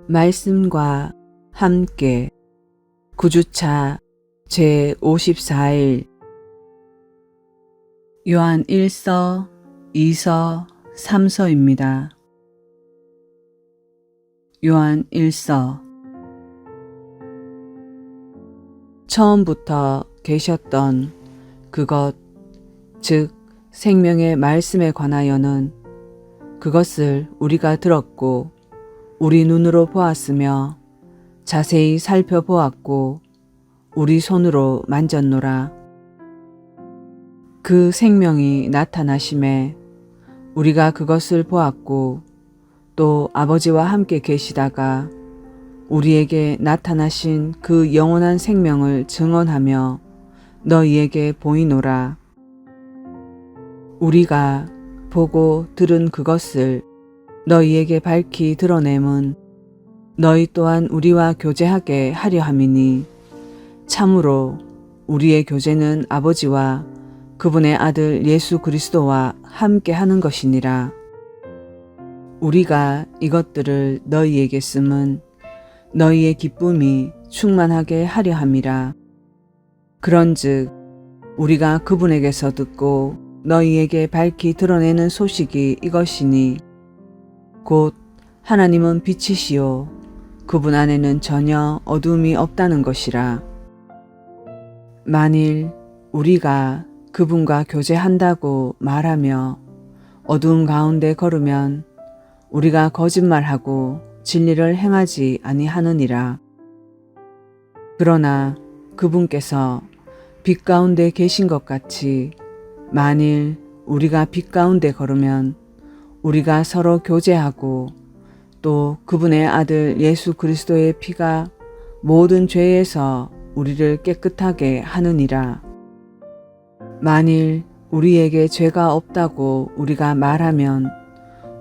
말씀과 함께 9주차 제54일 요한 1서, 2서, 3서입니다. 요한 1서 처음부터 계셨던 그것, 즉 생명의 말씀에 관하여는 그것을 우리가 들었고 우리 눈으로 보았으며 자세히 살펴보았고 우리 손으로 만졌노라. 그 생명이 나타나심에 우리가 그것을 보았고 또 아버지와 함께 계시다가 우리에게 나타나신 그 영원한 생명을 증언하며 너희에게 보이노라. 우리가 보고 들은 그것을 너희에게 밝히 드러냄은 너희 또한 우리와 교제하게 하려 함이니 참으로 우리의 교제는 아버지와 그분의 아들 예수 그리스도와 함께 하는 것이니라. 우리가 이것들을 너희에게 쓰면 너희의 기쁨이 충만하게 하려 함이라. 그런즉 우리가 그분에게서 듣고 너희에게 밝히 드러내는 소식이 이것이니 곧 하나님은 빛이시요 그분 안에는 전혀 어둠이 없다는 것이라. 만일 우리가 그분과 교제한다고 말하며 어두운 가운데 걸으면 우리가 거짓말하고 진리를 행하지 아니하느니라. 그러나 그분께서 빛 가운데 계신 것 같이 만일 우리가 빛 가운데 걸으면 우리가 서로 교제하고 또 그분의 아들 예수 그리스도의 피가 모든 죄에서 우리를 깨끗하게 하느니라. 만일 우리에게 죄가 없다고 우리가 말하면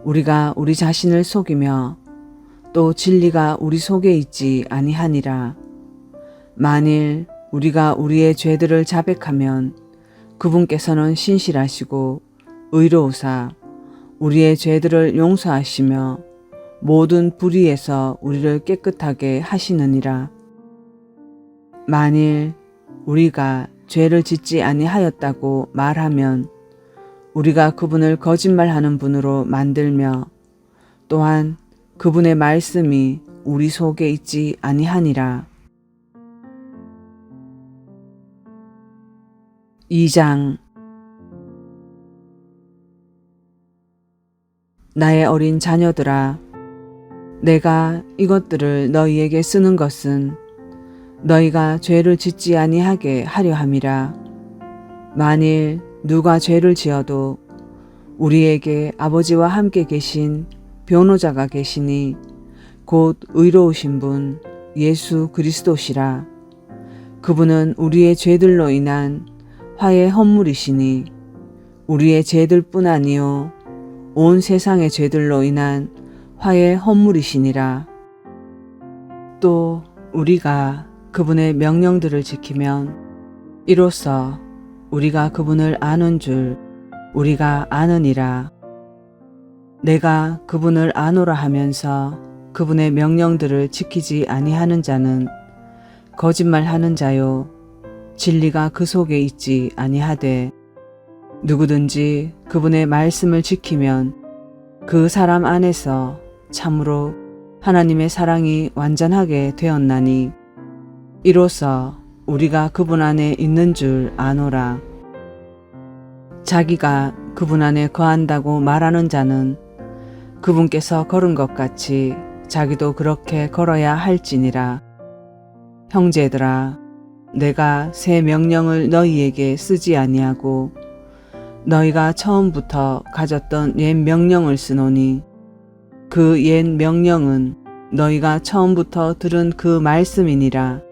우리가 우리 자신을 속이며 또 진리가 우리 속에 있지 아니하니라. 만일 우리가 우리의 죄들을 자백하면 그분께서는 신실하시고 의로우사 우리의 죄들을 용서하시며 모든 불의에서 우리를 깨끗하게 하시느니라. 만일 우리가 죄를 짓지 아니하였다고 말하면 우리가 그분을 거짓말하는 분으로 만들며 또한 그분의 말씀이 우리 속에 있지 아니하니라. 2장 나의 어린 자녀들아, 내가 이것들을 너희에게 쓰는 것은 너희가 죄를 짓지 아니하게 하려 함이라. 만일 누가 죄를 지어도 우리에게 아버지와 함께 계신 변호자가 계시니 곧 의로우신 분 예수 그리스도시라. 그분은 우리의 죄들로 인한 화의 헌물이시니 우리의 죄들뿐 아니요 온 세상의 죄들로 인한 화의 헌물이시니라. 또 우리가 그분의 명령들을 지키면 이로써 우리가 그분을 아는 줄 우리가 아느니라. 내가 그분을 아노라 하면서 그분의 명령들을 지키지 아니하는 자는 거짓말하는 자요 진리가 그 속에 있지 아니하되 누구든지 그분의 말씀을 지키면 그 사람 안에서 참으로 하나님의 사랑이 완전하게 되었나니 이로써 우리가 그분 안에 있는 줄 아노라. 자기가 그분 안에 거한다고 말하는 자는 그분께서 걸은 것 같이 자기도 그렇게 걸어야 할지니라. 형제들아, 내가 새 명령을 너희에게 쓰지 아니하고 너희가 처음부터 가졌던 옛 명령을 쓰노니 그 옛 명령은 너희가 처음부터 들은 그 말씀이니라.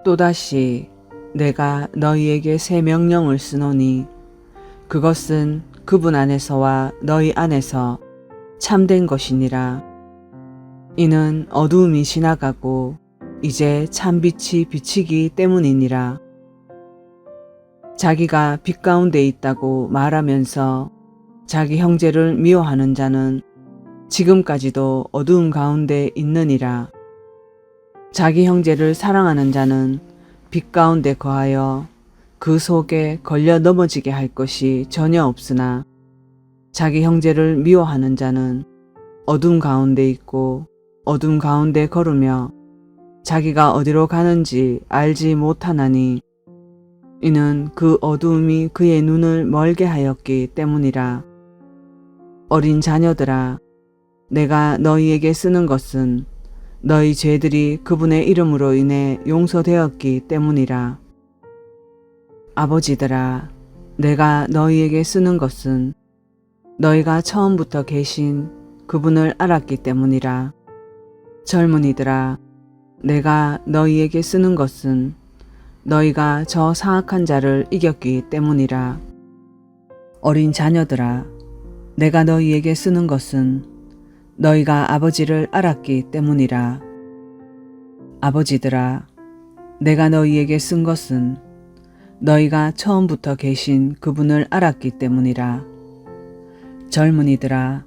또다시 내가 너희에게 새 명령을 쓰노니 그것은 그분 안에서와 너희 안에서 참된 것이니라. 이는 어두움이 지나가고 이제 참빛이 비치기 때문이니라. 자기가 빛 가운데 있다고 말하면서 자기 형제를 미워하는 자는 지금까지도 어두움 가운데 있느니라. 자기 형제를 사랑하는 자는 빛 가운데 거하여 그 속에 걸려 넘어지게 할 것이 전혀 없으나 자기 형제를 미워하는 자는 어둠 가운데 있고 어둠 가운데 걸으며 자기가 어디로 가는지 알지 못하나니 이는 그 어두움이 그의 눈을 멀게 하였기 때문이라. 어린 자녀들아, 내가 너희에게 쓰는 것은 너희 죄들이 그분의 이름으로 인해 용서되었기 때문이라. 아버지들아, 내가 너희에게 쓰는 것은 너희가 처음부터 계신 그분을 알았기 때문이라. 젊은이들아, 내가 너희에게 쓰는 것은 너희가 저 사악한 자를 이겼기 때문이라. 어린 자녀들아, 내가 너희에게 쓰는 것은 너희가 아버지를 알았기 때문이라. 아버지들아, 내가 너희에게 쓴 것은 너희가 처음부터 계신 그분을 알았기 때문이라. 젊은이들아,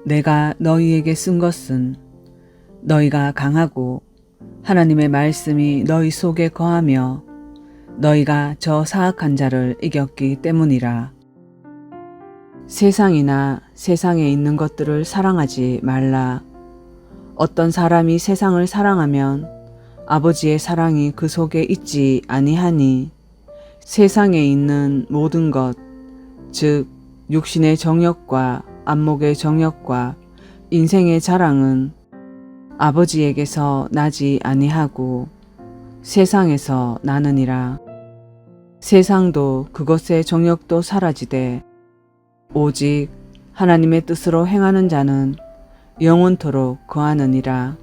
내가 너희에게 쓴 것은 너희가 강하고 하나님의 말씀이 너희 속에 거하며 너희가 저 사악한 자를 이겼기 때문이라. 세상이나 세상에 있는 것들을 사랑하지 말라. 어떤 사람이 세상을 사랑하면 아버지의 사랑이 그 속에 있지 아니하니 세상에 있는 모든 것, 즉 육신의 정욕과 안목의 정욕과 인생의 자랑은 아버지에게서 나지 아니하고 세상에서 나느니라. 세상도 그것의 정욕도 사라지되 오직 하나님의 뜻으로 행하는 자는 영원토록 거하느니라.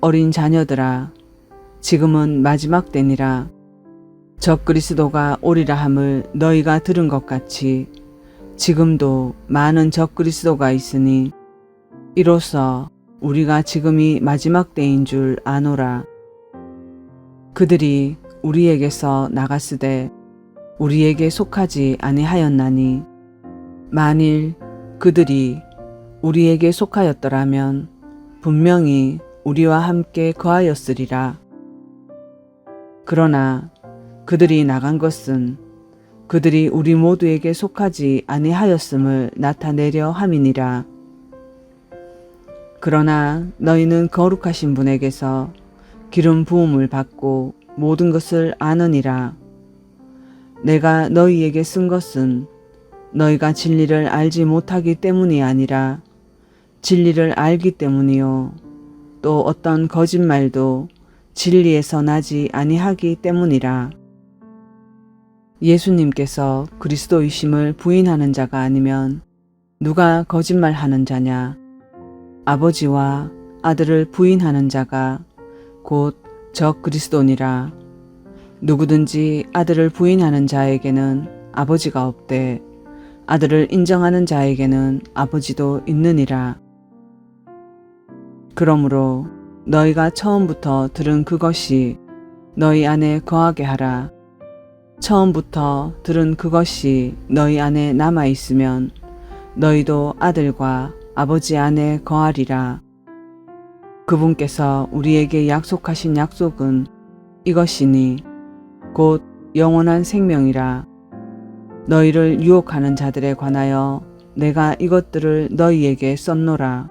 어린 자녀들아, 지금은 마지막 때니라. 적그리스도가 오리라 함을 너희가 들은 것 같이 지금도 많은 적그리스도가 있으니 이로써 우리가 지금이 마지막 때인 줄 아노라. 그들이 우리에게서 나갔으되 우리에게 속하지 아니하였나니 만일 그들이 우리에게 속하였더라면 분명히 우리와 함께 거하였으리라. 그러나 그들이 나간 것은 그들이 우리 모두에게 속하지 아니하였음을 나타내려 함이니라. 그러나 너희는 거룩하신 분에게서 기름 부음을 받고 모든 것을 아느니라. 내가 너희에게 쓴 것은 너희가 진리를 알지 못하기 때문이 아니라 진리를 알기 때문이요. 또 어떤 거짓말도 진리에서 나지 아니하기 때문이라. 예수님께서 그리스도이심을 부인하는 자가 아니면 누가 거짓말하는 자냐? 아버지와 아들을 부인하는 자가 곧 적 그리스도니라. 누구든지 아들을 부인하는 자에게는 아버지가 없되 아들을 인정하는 자에게는 아버지도 있느니라. 그러므로 너희가 처음부터 들은 그것이 너희 안에 거하게 하라. 처음부터 들은 그것이 너희 안에 남아 있으면 너희도 아들과 아버지 안에 거하리라. 그분께서 우리에게 약속하신 약속은 이것이니 곧 영원한 생명이라. 너희를 유혹하는 자들에 관하여 내가 이것들을 너희에게 썼노라.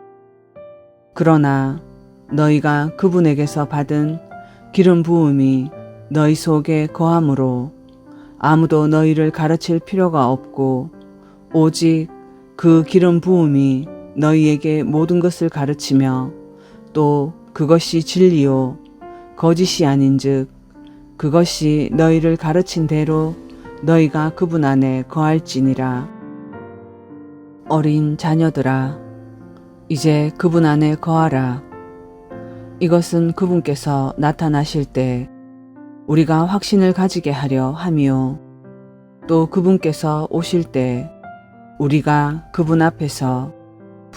그러나 너희가 그분에게서 받은 기름 부음이 너희 속에 거함으로 아무도 너희를 가르칠 필요가 없고 오직 그 기름 부음이 너희에게 모든 것을 가르치며 또 그것이 진리요 거짓이 아닌즉 그것이 너희를 가르친 대로 너희가 그분 안에 거할지니라. 어린 자녀들아, 이제 그분 안에 거하라. 이것은 그분께서 나타나실 때 우리가 확신을 가지게 하려 함이요. 또 그분께서 오실 때 우리가 그분 앞에서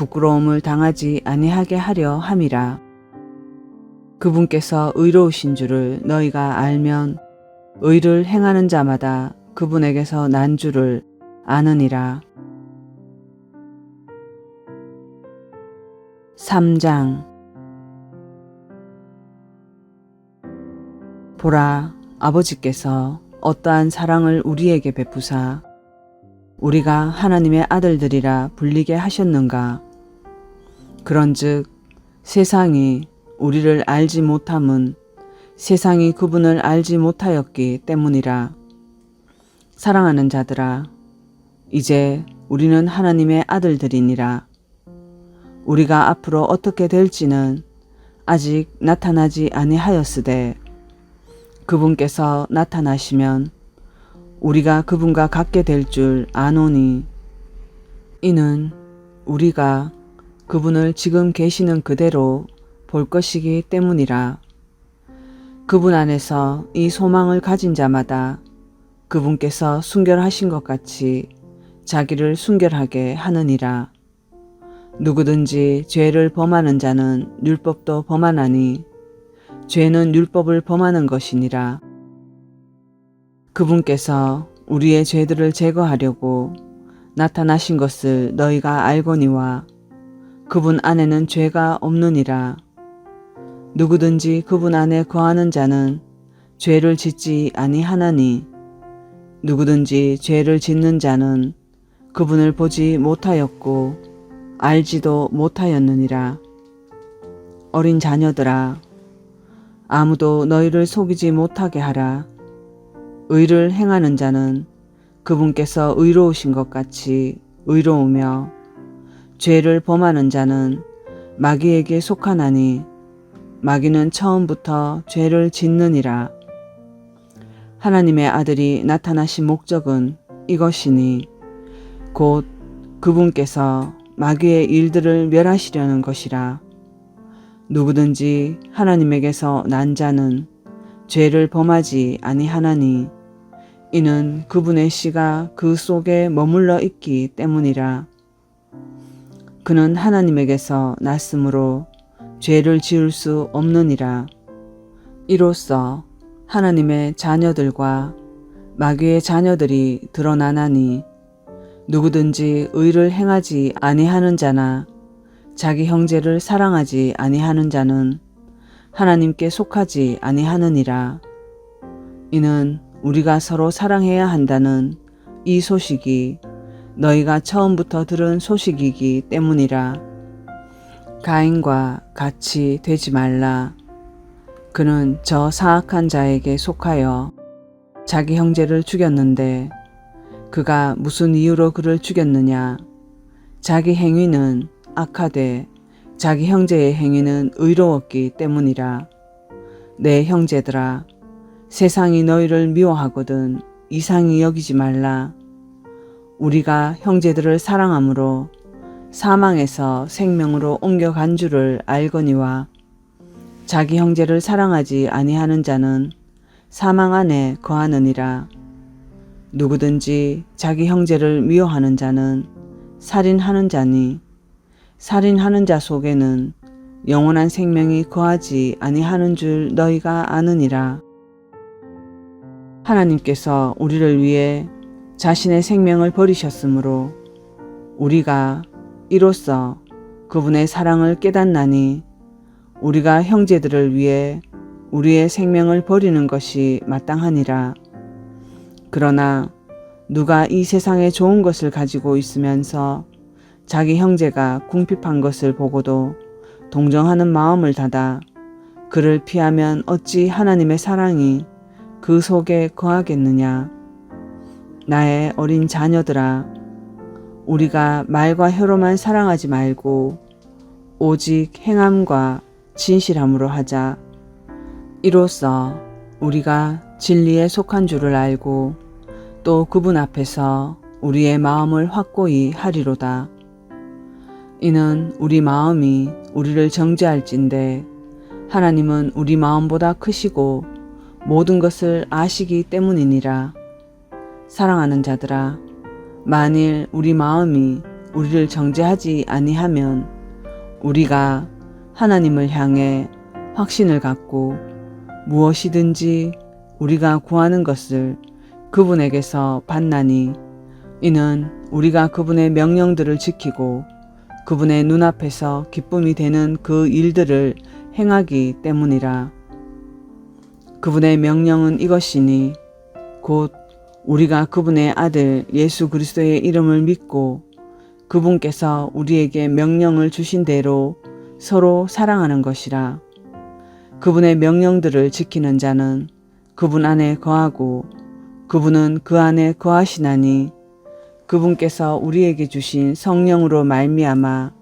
부끄러움을 당하지 아니하게 하려 함이라. 그분께서 의로우신 줄을 너희가 알면 의를 행하는 자마다 그분에게서 난 줄을 아느니라. 3장. 보라, 아버지께서 어떠한 사랑을 우리에게 베푸사 우리가 하나님의 아들들이라 불리게 하셨는가. 그런즉 세상이 우리를 알지 못함은 세상이 그분을 알지 못하였기 때문이라. 사랑하는 자들아, 이제 우리는 하나님의 아들들이니라. 우리가 앞으로 어떻게 될지는 아직 나타나지 아니하였으되 그분께서 나타나시면 우리가 그분과 같게 될 줄 아노니, 이는 우리가 그분을 지금 계시는 그대로 볼 것이기 때문이라. 그분 안에서 이 소망을 가진 자마다 그분께서 순결하신 것 같이 자기를 순결하게 하느니라. 누구든지 죄를 범하는 자는 율법도 범하나니 죄는 율법을 범하는 것이니라. 그분께서 우리의 죄들을 제거하려고 나타나신 것을 너희가 알거니와 그분 안에는 죄가 없느니라. 누구든지 그분 안에 거하는 자는 죄를 짓지 아니하나니 누구든지 죄를 짓는 자는 그분을 보지 못하였고 알지도 못하였느니라. 어린 자녀들아, 아무도 너희를 속이지 못하게 하라. 의를 행하는 자는 그분께서 의로우신 것 같이 의로우며 죄를 범하는 자는 마귀에게 속하나니 마귀는 처음부터 죄를 짓느니라. 하나님의 아들이 나타나신 목적은 이것이니 곧 그분께서 마귀의 일들을 멸하시려는 것이라. 누구든지 하나님에게서 난 자는 죄를 범하지 아니하나니 이는 그분의 씨가 그 속에 머물러 있기 때문이라. 그는 하나님에게서 났으므로 죄를 지을 수 없느니라. 이로써 하나님의 자녀들과 마귀의 자녀들이 드러나나니 누구든지 의를 행하지 아니하는 자나 자기 형제를 사랑하지 아니하는 자는 하나님께 속하지 아니하느니라. 이는 우리가 서로 사랑해야 한다는 이 소식이 너희가 처음부터 들은 소식이기 때문이라. 가인과 같이 되지 말라. 그는 저 사악한 자에게 속하여 자기 형제를 죽였는데 그가 무슨 이유로 그를 죽였느냐. 자기 행위는 악하되 자기 형제의 행위는 의로웠기 때문이라. 내 형제들아, 세상이 너희를 미워하거든 이상히 여기지 말라. 우리가 형제들을 사랑함으로 사망에서 생명으로 옮겨간 줄을 알거니와 자기 형제를 사랑하지 아니하는 자는 사망 안에 거하느니라. 누구든지 자기 형제를 미워하는 자는 살인하는 자니 살인하는 자 속에는 영원한 생명이 거하지 아니하는 줄 너희가 아느니라. 하나님께서 우리를 위해 자신의 생명을 버리셨으므로 우리가 이로써 그분의 사랑을 깨닫나니 우리가 형제들을 위해 우리의 생명을 버리는 것이 마땅하니라. 그러나 누가 이 세상에 좋은 것을 가지고 있으면서 자기 형제가 궁핍한 것을 보고도 동정하는 마음을 닫아 그를 피하면 어찌 하나님의 사랑이 그 속에 거하겠느냐. 나의 어린 자녀들아, 우리가 말과 혀로만 사랑하지 말고 오직 행함과 진실함으로 하자. 이로써 우리가 진리에 속한 줄을 알고 또 그분 앞에서 우리의 마음을 확고히 하리로다. 이는 우리 마음이 우리를 정죄할진대 하나님은 우리 마음보다 크시고 모든 것을 아시기 때문이니라. 사랑하는 자들아, 만일 우리 마음이 우리를 정죄하지 아니하면 우리가 하나님을 향해 확신을 갖고 무엇이든지 우리가 구하는 것을 그분에게서 받나니 이는 우리가 그분의 명령들을 지키고 그분의 눈앞에서 기쁨이 되는 그 일들을 행하기 때문이라. 그분의 명령은 이것이니 곧 우리가 그분의 아들 예수 그리스도의 이름을 믿고 그분께서 우리에게 명령을 주신 대로 서로 사랑하는 것이라. 그분의 명령들을 지키는 자는 그분 안에 거하고 그분은 그 안에 거하시나니 그분께서 우리에게 주신 성령으로 말미암아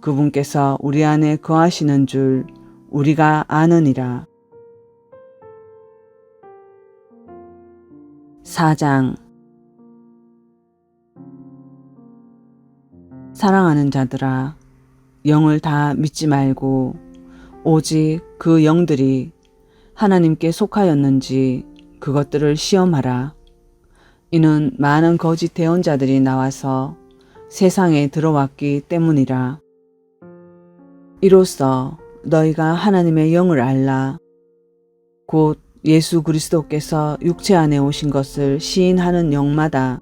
그분께서 우리 안에 거하시는 줄 우리가 아느니라. 4장. 사랑하는 자들아, 영을 다 믿지 말고 오직 그 영들이 하나님께 속하였는지 그것들을 시험하라. 이는 많은 거짓 대언자들이 나와서 세상에 들어왔기 때문이라. 이로써 너희가 하나님의 영을 알라. 곧 예수 그리스도께서 육체 안에 오신 것을 시인하는 영마다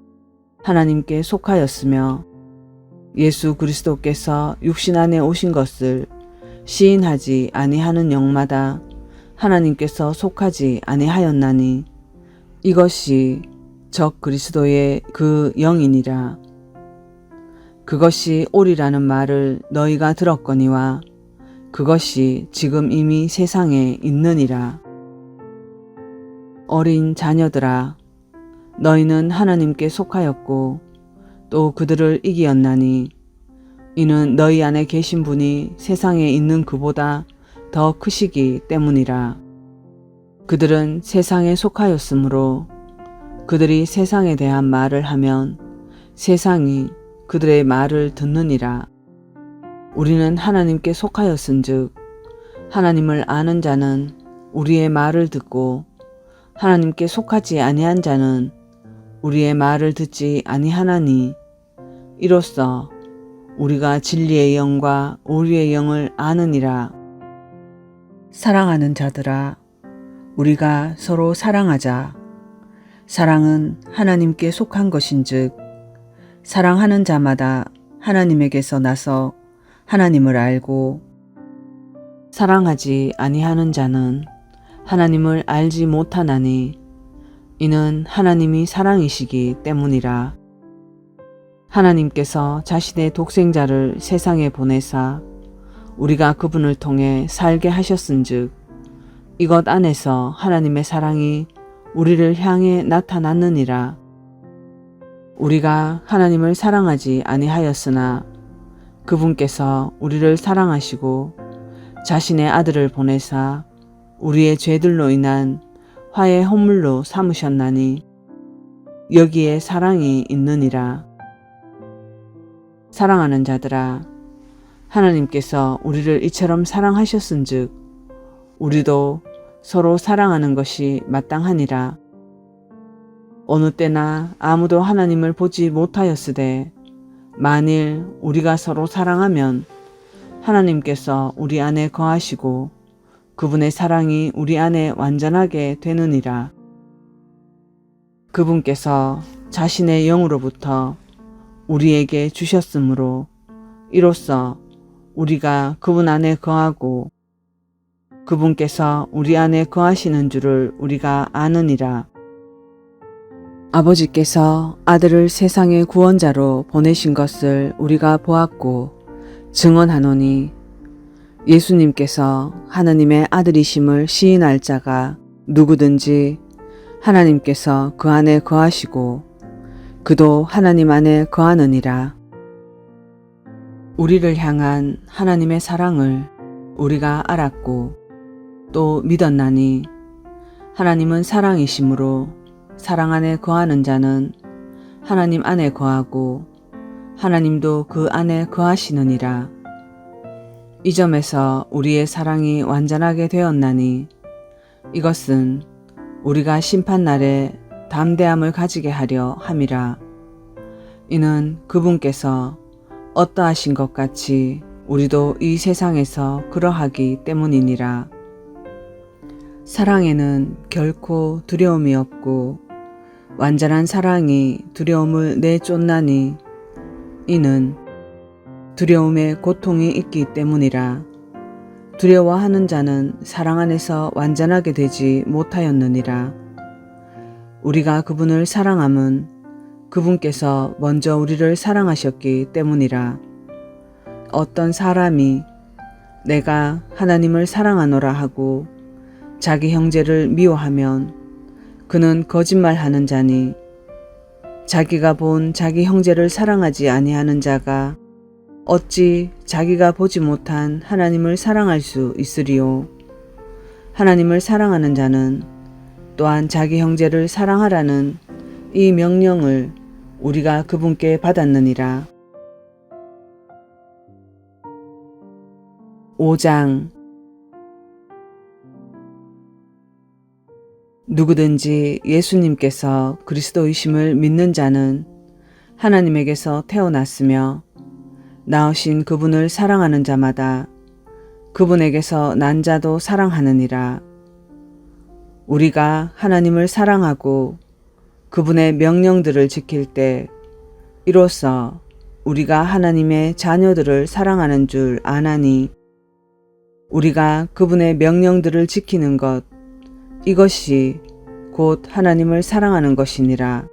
하나님께 속하였으며 예수 그리스도께서 육신 안에 오신 것을 시인하지 아니하는 영마다 하나님께서 속하지 아니하였나니 이것이 적 그리스도의 그 영이니라. 그것이 옳이라는 말을 너희가 들었거니와 그것이 지금 이미 세상에 있느니라. 어린 자녀들아, 너희는 하나님께 속하였고 또 그들을 이기었나니 이는 너희 안에 계신 분이 세상에 있는 그보다 더 크시기 때문이라. 그들은 세상에 속하였으므로 그들이 세상에 대한 말을 하면 세상이 그들의 말을 듣느니라. 우리는 하나님께 속하였은즉 하나님을 아는 자는 우리의 말을 듣고 하나님께 속하지 아니한 자는 우리의 말을 듣지 아니하나니 이로써 우리가 진리의 영과 오류의 영을 아느니라. 사랑하는 자들아, 우리가 서로 사랑하자. 사랑은 하나님께 속한 것인즉 사랑하는 자마다 하나님에게서 나서 하나님을 알고 사랑하지 아니하는 자는 하나님을 알지 못하나니 이는 하나님이 사랑이시기 때문이라. 하나님께서 자신의 독생자를 세상에 보내사 우리가 그분을 통해 살게 하셨은즉 이것 안에서 하나님의 사랑이 우리를 향해 나타났느니라. 우리가 하나님을 사랑하지 아니하였으나 그분께서 우리를 사랑하시고 자신의 아들을 보내사 우리의 죄들로 인한 화의 헌물로 삼으셨나니 여기에 사랑이 있느니라. 사랑하는 자들아, 하나님께서 우리를 이처럼 사랑하셨은즉 우리도 서로 사랑하는 것이 마땅하니라. 어느 때나 아무도 하나님을 보지 못하였으되 만일 우리가 서로 사랑하면 하나님께서 우리 안에 거하시고 그분의 사랑이 우리 안에 완전하게 되느니라. 그분께서 자신의 영으로부터 우리에게 주셨으므로 이로써 우리가 그분 안에 거하고 그분께서 우리 안에 거하시는 줄을 우리가 아느니라. 아버지께서 아들을 세상의 구원자로 보내신 것을 우리가 보았고 증언하노니 예수님께서 하나님의 아들이심을 시인할 자가 누구든지 하나님께서 그 안에 거하시고 그도 하나님 안에 거하느니라. 우리를 향한 하나님의 사랑을 우리가 알았고 또 믿었나니 하나님은 사랑이시므로 사랑 안에 거하는 자는 하나님 안에 거하고 하나님도 그 안에 거하시느니라. 이 점에서 우리의 사랑이 완전하게 되었나니 이것은 우리가 심판날에 담대함을 가지게 하려 함이라. 이는 그분께서 어떠하신 것 같이 우리도 이 세상에서 그러하기 때문이니라. 사랑에는 결코 두려움이 없고 완전한 사랑이 두려움을 내쫓나니 이는 두려움에 고통이 있기 때문이라. 두려워하는 자는 사랑 안에서 완전하게 되지 못하였느니라. 우리가 그분을 사랑함은 그분께서 먼저 우리를 사랑하셨기 때문이라. 어떤 사람이 내가 하나님을 사랑하노라 하고 자기 형제를 미워하면 그는 거짓말하는 자니, 자기가 본 자기 형제를 사랑하지 아니하는 자가 어찌 자기가 보지 못한 하나님을 사랑할 수 있으리요. 하나님을 사랑하는 자는 또한 자기 형제를 사랑하라는 이 명령을 우리가 그분께 받았느니라. 5장. 누구든지 예수님께서 그리스도이심을 믿는 자는 하나님에게서 태어났으며 낳으신 그분을 사랑하는 자마다 그분에게서 난 자도 사랑하느니라. 우리가 하나님을 사랑하고 그분의 명령들을 지킬 때 이로써 우리가 하나님의 자녀들을 사랑하는 줄 아나니, 우리가 그분의 명령들을 지키는 것, 이것이 곧 하나님을 사랑하는 것이니라.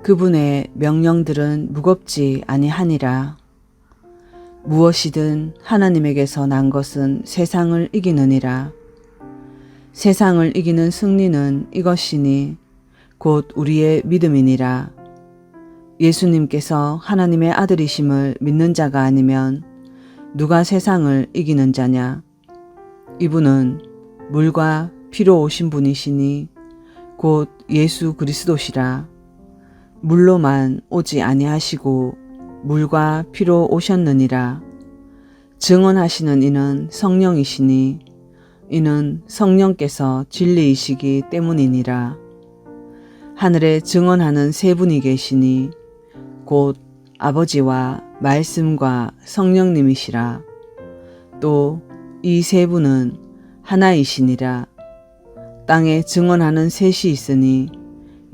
그분의 명령들은 무겁지 아니하니라. 무엇이든 하나님에게서 난 것은 세상을 이기느니라. 세상을 이기는 승리는 이것이니 곧 우리의 믿음이니라. 예수님께서 하나님의 아들이심을 믿는 자가 아니면 누가 세상을 이기는 자냐? 이분은 물과 피로 오신 분이시니 곧 예수 그리스도시라. 물로만 오지 아니하시고 물과 피로 오셨느니라. 증언하시는 이는 성령이시니 이는 성령께서 진리이시기 때문이니라. 하늘에 증언하는 세 분이 계시니 곧 아버지와 말씀과 성령님이시라. 또 이 세 분은 하나이시니라. 땅에 증언하는 셋이 있으니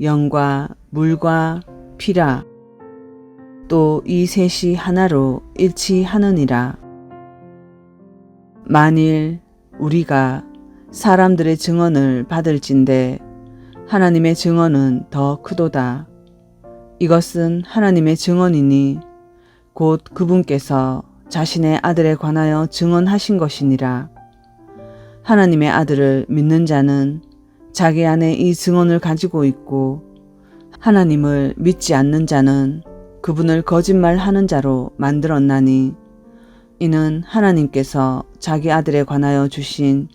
영과 물과 피라. 또 이 셋이 하나로 일치하느니라. 만일 우리가 사람들의 증언을 받을진대 하나님의 증언은 더 크도다. 이것은 하나님의 증언이니 곧 그분께서 자신의 아들에 관하여 증언하신 것이니라. 하나님의 아들을 믿는 자는 자기 안에 이 증언을 가지고 있고, 하나님을 믿지 않는 자는 그분을 거짓말하는 자로 만들었나니, 이는 하나님께서 자기 아들에 관하여 주신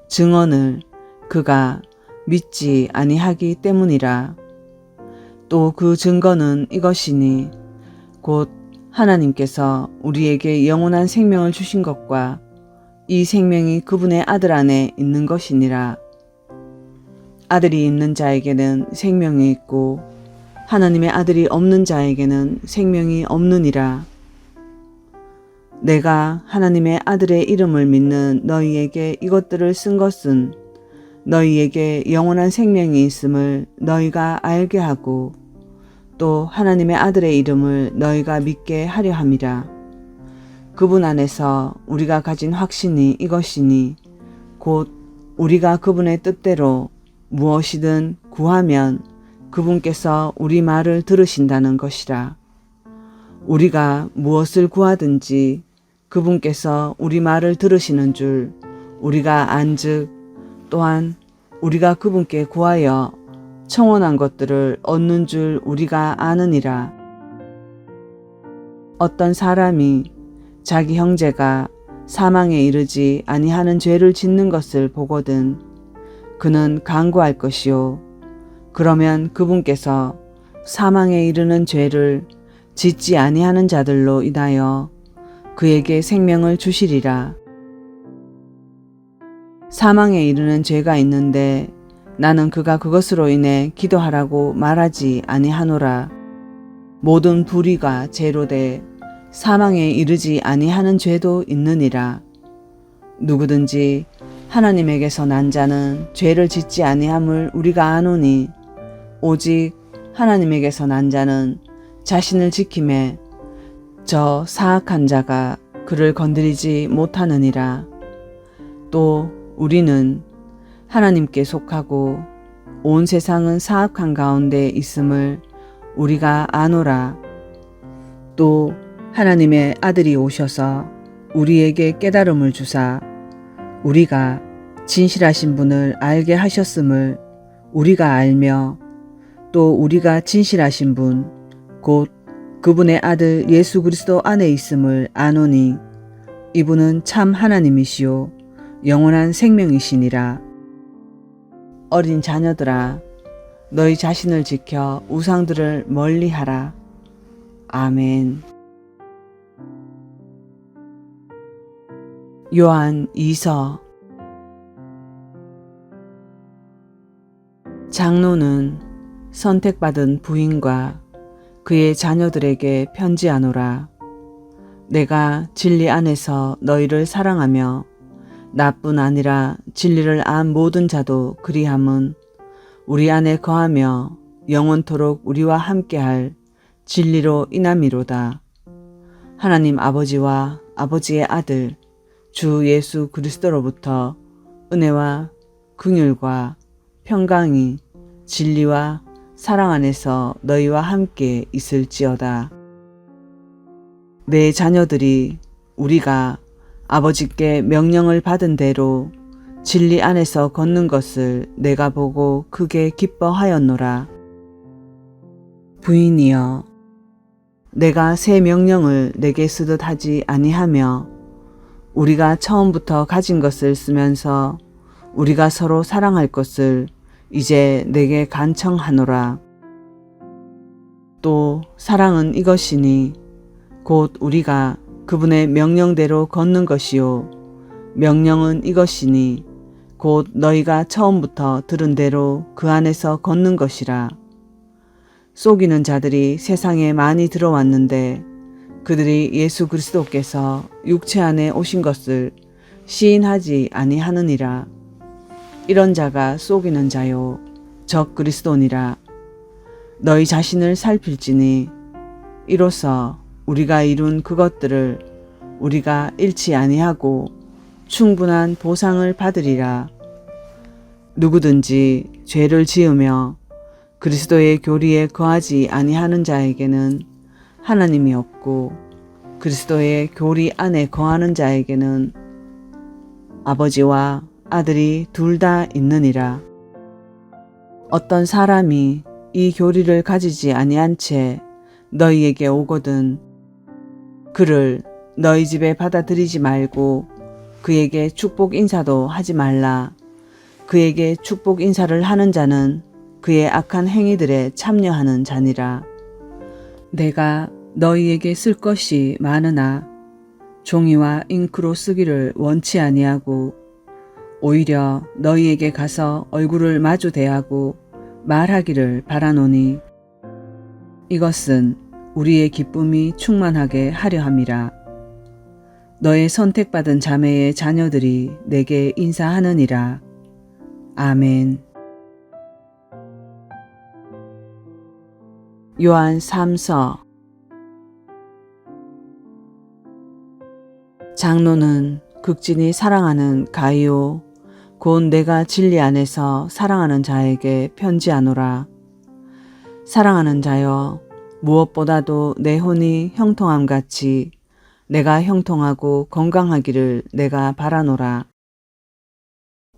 증언을 그가 믿지 아니하기 때문이라. 또 그 증거는 이것이니 곧 하나님께서 우리에게 영원한 생명을 주신 것과 이 생명이 그분의 아들 안에 있는 것이니라. 아들이 있는 자에게는 생명이 있고 하나님의 아들이 없는 자에게는 생명이 없느니라. 내가 하나님의 아들의 이름을 믿는 너희에게 이것들을 쓴 것은 너희에게 영원한 생명이 있음을 너희가 알게 하고 또 하나님의 아들의 이름을 너희가 믿게 하려 함이라. 그분 안에서 우리가 가진 확신이 이것이니 곧 우리가 그분의 뜻대로 무엇이든 구하면 그분께서 우리 말을 들으신다는 것이라. 우리가 무엇을 구하든지 그분께서 우리 말을 들으시는 줄 우리가 안즉 또한 우리가 그분께 구하여 청원한 것들을 얻는 줄 우리가 아느니라. 어떤 사람이 자기 형제가 사망에 이르지 아니하는 죄를 짓는 것을 보거든 그는 간구할 것이요. 그러면 그분께서 사망에 이르는 죄를 짓지 아니하는 자들로 인하여 그에게 생명을 주시리라. 사망에 이르는 죄가 있는데 나는 그가 그것으로 인해 기도하라고 말하지 아니하노라. 모든 불의가 죄로 돼 사망에 이르지 아니하는 죄도 있느니라. 누구든지 하나님에게서 난 자는 죄를 짓지 아니함을 우리가 아노니 오직 하나님에게서 난 자는 자신을 지킴에 저 사악한 자가 그를 건드리지 못하느니라. 또 우리는 하나님께 속하고 온 세상은 사악한 가운데 있음을 우리가 아노라. 또 하나님의 아들이 오셔서 우리에게 깨달음을 주사 우리가 진실하신 분을 알게 하셨음을 우리가 알며 또 우리가 진실하신 분 곧 그분의 아들 예수 그리스도 안에 있음을 아노니 이분은 참 하나님이시요 영원한 생명이시니라. 어린 자녀들아, 너희 자신을 지켜 우상들을 멀리하라. 아멘. 요한 2서. 장로는 선택받은 부인과 그의 자녀들에게 편지하노라. 내가 진리 안에서 너희를 사랑하며 나뿐 아니라 진리를 안 모든 자도 그리함은 우리 안에 거하며 영원토록 우리와 함께할 진리로 인함이로다. 하나님 아버지와 아버지의 아들 주 예수 그리스도로부터 은혜와 긍휼과 평강이 진리와 사랑 안에서 너희와 함께 있을지어다. 내 자녀들이 우리가 아버지께 명령을 받은 대로 진리 안에서 걷는 것을 내가 보고 크게 기뻐하였노라. 부인이여, 내가 새 명령을 내게 쓰듯 하지 아니하며 우리가 처음부터 가진 것을 쓰면서 우리가 서로 사랑할 것을 이제 내게 간청하노라. 또 사랑은 이것이니 곧 우리가 그분의 명령대로 걷는 것이요 명령은 이것이니 곧 너희가 처음부터 들은 대로 그 안에서 걷는 것이라. 속이는 자들이 세상에 많이 들어왔는데 그들이 예수 그리스도께서 육체 안에 오신 것을 시인하지 아니하느니라. 이런 자가 속이는 자요 적 그리스도니라. 너희 자신을 살필지니 이로써 우리가 이룬 그것들을 우리가 잃지 아니하고 충분한 보상을 받으리라. 누구든지 죄를 지으며 그리스도의 교리에 거하지 아니하는 자에게는 하나님이 없고 그리스도의 교리 안에 거하는 자에게는 아버지와 아들이 둘 다 있느니라. 어떤 사람이 이 교리를 가지지 아니한 채 너희에게 오거든 그를 너희 집에 받아들이지 말고 그에게 축복 인사도 하지 말라. 그에게 축복 인사를 하는 자는 그의 악한 행위들에 참여하는 자니라. 내가 너희에게 쓸 것이 많으나 종이와 잉크로 쓰기를 원치 아니하고 오히려 너희에게 가서 얼굴을 마주 대하고 말하기를 바라노니 이것은 우리의 기쁨이 충만하게 하려 함이라. 너의 선택받은 자매의 자녀들이 내게 인사하느니라. 아멘. 요한 3서. 장로는 극진히 사랑하는 가이오 곧 내가 진리 안에서 사랑하는 자에게 편지하노라. 사랑하는 자여, 무엇보다도 내 혼이 형통함같이 내가 형통하고 건강하기를 내가 바라노라.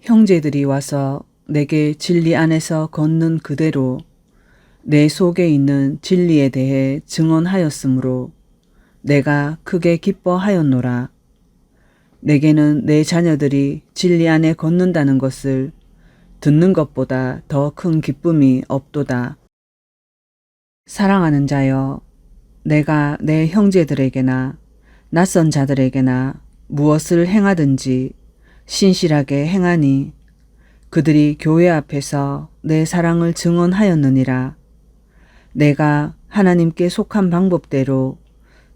형제들이 와서 내게 진리 안에서 걷는 그대로 내 속에 있는 진리에 대해 증언하였으므로 내가 크게 기뻐하였노라. 내게는 내 자녀들이 진리 안에 걷는다는 것을 듣는 것보다 더 큰 기쁨이 없도다. 사랑하는 자여, 내가 내 형제들에게나 낯선 자들에게나 무엇을 행하든지 신실하게 행하니 그들이 교회 앞에서 내 사랑을 증언하였느니라. 내가 하나님께 속한 방법대로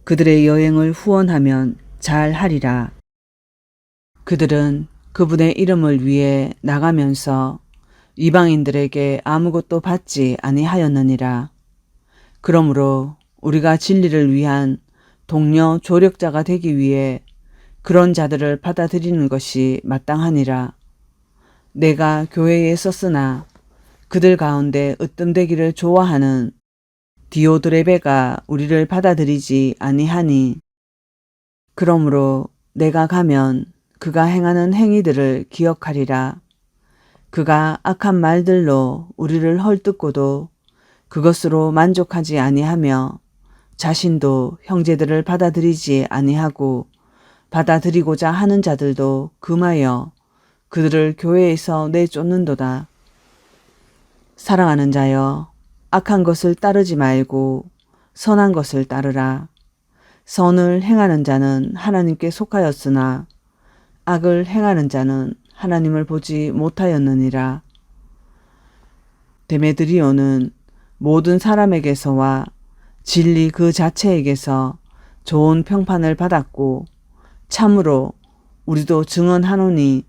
그들의 여행을 후원하면 잘 하리라. 그들은 그분의 이름을 위해 나가면서 이방인들에게 아무것도 받지 아니하였느니라. 그러므로 우리가 진리를 위한 동료 조력자가 되기 위해 그런 자들을 받아들이는 것이 마땅하니라. 내가 교회에 있었으나 그들 가운데 으뜸되기를 좋아하는 디오드레베가 우리를 받아들이지 아니하니, 그러므로 내가 가면 그가 행하는 행위들을 기억하리라. 그가 악한 말들로 우리를 헐뜯고도 그것으로 만족하지 아니하며 자신도 형제들을 받아들이지 아니하고 받아들이고자 하는 자들도 금하여 그들을 교회에서 내쫓는도다. 사랑하는 자여, 악한 것을 따르지 말고 선한 것을 따르라. 선을 행하는 자는 하나님께 속하였으나 악을 행하는 자는 하나님을 보지 못하였느니라. 데메드리오는 모든 사람에게서와 진리 그 자체에게서 좋은 평판을 받았고, 참으로 우리도 증언하노니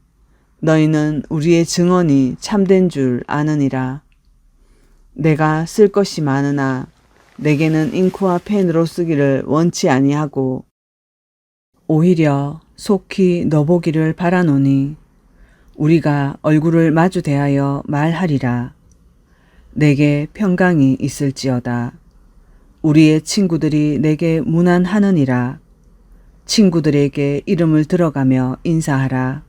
너희는 우리의 증언이 참된 줄 아느니라. 내가 쓸 것이 많으나 내게는 잉크와 펜으로 쓰기를 원치 아니하고 오히려 속히 너보기를 바라노니 우리가 얼굴을 마주 대하여 말하리라. 내게 평강이 있을지어다. 우리의 친구들이 내게 문안하느니라. 친구들에게 이름을 들어가며 인사하라.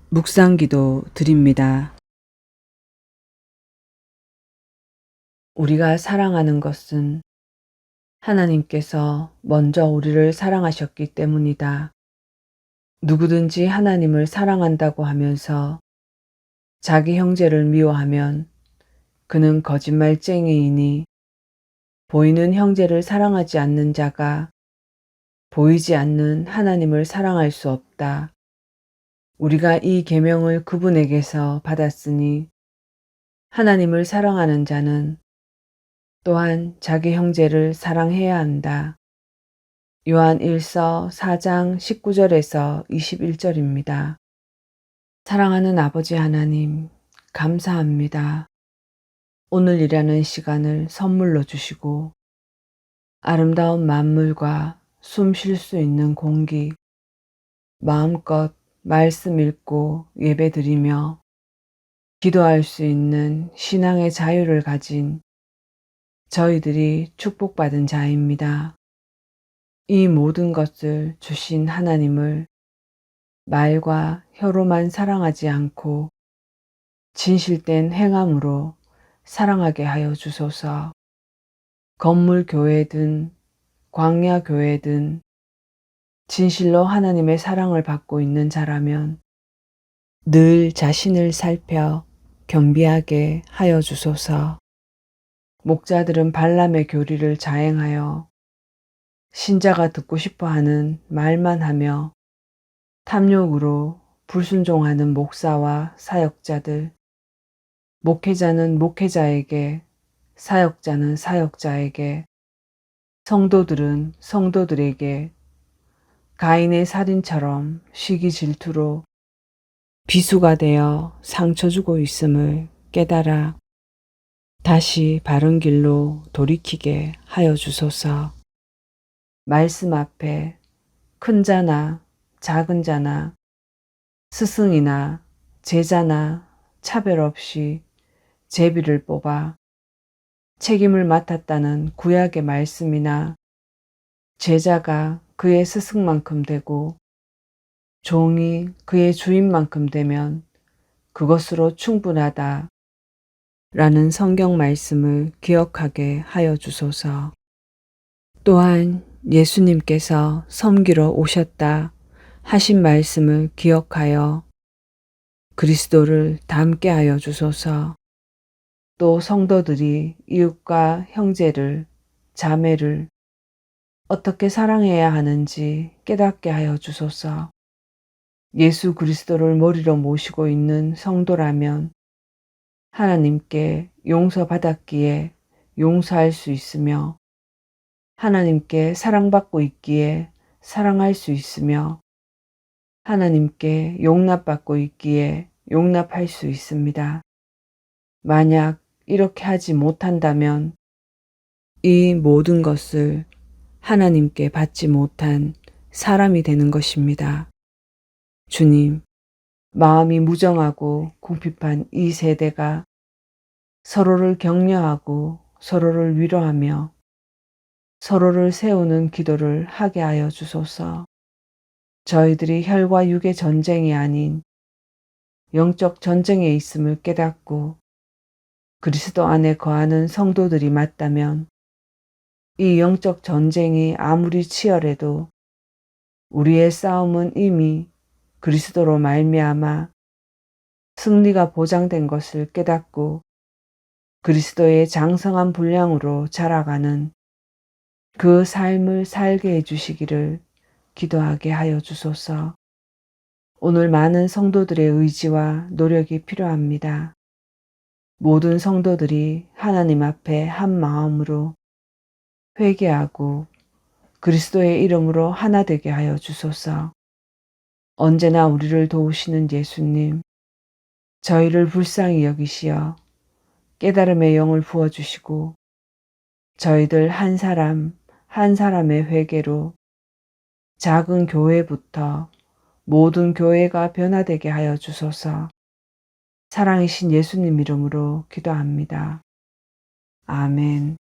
묵상기도 드립니다. 우리가 사랑하는 것은 하나님께서 먼저 우리를 사랑하셨기 때문이다. 누구든지 하나님을 사랑한다고 하면서 자기 형제를 미워하면 그는 거짓말쟁이이니, 보이는 형제를 사랑하지 않는 자가 보이지 않는 하나님을 사랑할 수 없다. 우리가 이 계명을 그분에게서 받았으니 하나님을 사랑하는 자는 또한 자기 형제를 사랑해야 한다. 요한 1서 4장 19절에서 21절입니다. 사랑하는 아버지 하나님, 감사합니다. 오늘이라는 시간을 선물로 주시고 아름다운 만물과 숨 쉴 수 있는 공기, 마음껏 말씀 읽고 예배드리며 기도할 수 있는 신앙의 자유를 가진 저희들이 축복받은 자입니다. 이 모든 것을 주신 하나님을 말과 혀로만 사랑하지 않고 진실된 행함으로 사랑하게 하여 주소서. 건물 교회든 광야 교회든 진실로 하나님의 사랑을 받고 있는 자라면 늘 자신을 살펴 겸비하게 하여 주소서. 목자들은 발람의 교리를 자행하여 신자가 듣고 싶어하는 말만 하며 탐욕으로 불순종하는 목사와 사역자들, 목회자는 목회자에게, 사역자는 사역자에게, 성도들은 성도들에게 가인의 살인처럼 시기 질투로 비수가 되어 상처 주고 있음을 깨달아 다시 바른 길로 돌이키게 하여 주소서. 말씀 앞에 큰 자나 작은 자나 스승이나 제자나 차별 없이 제비를 뽑아 책임을 맡았다는 구약의 말씀이나 제자가 그의 스승만큼 되고 종이 그의 주인만큼 되면 그것으로 충분하다 라는 성경 말씀을 기억하게 하여 주소서. 또한 예수님께서 섬기러 오셨다 하신 말씀을 기억하여 그리스도를 닮게 하여 주소서. 또 성도들이 이웃과 형제를, 자매를 어떻게 사랑해야 하는지 깨닫게 하여 주소서. 예수 그리스도를 머리로 모시고 있는 성도라면 하나님께 용서받았기에 용서할 수 있으며 하나님께 사랑받고 있기에 사랑할 수 있으며 하나님께 용납받고 있기에 용납할 수 있습니다. 만약 이렇게 하지 못한다면 이 모든 것을 하나님께 받지 못한 사람이 되는 것입니다. 주님, 마음이 무정하고 궁핍한 이 세대가 서로를 격려하고 서로를 위로하며 서로를 세우는 기도를 하게 하여 주소서. 저희들이 혈과 육의 전쟁이 아닌 영적 전쟁에 있음을 깨닫고 그리스도 안에 거하는 성도들이 맞다면 이 영적 전쟁이 아무리 치열해도 우리의 싸움은 이미 그리스도로 말미암아 승리가 보장된 것을 깨닫고 그리스도의 장성한 분량으로 자라가는 그 삶을 살게 해주시기를 기도하게 하여 주소서. 오늘 많은 성도들의 의지와 노력이 필요합니다. 모든 성도들이 하나님 앞에 한 마음으로 회개하고 그리스도의 이름으로 하나 되게 하여 주소서. 언제나 우리를 도우시는 예수님, 저희를 불쌍히 여기시어 깨달음의 영을 부어주시고 저희들 한 사람 한 사람의 회개로 작은 교회부터 모든 교회가 변화되게 하여 주소서. 사랑이신 예수님 이름으로 기도합니다. 아멘.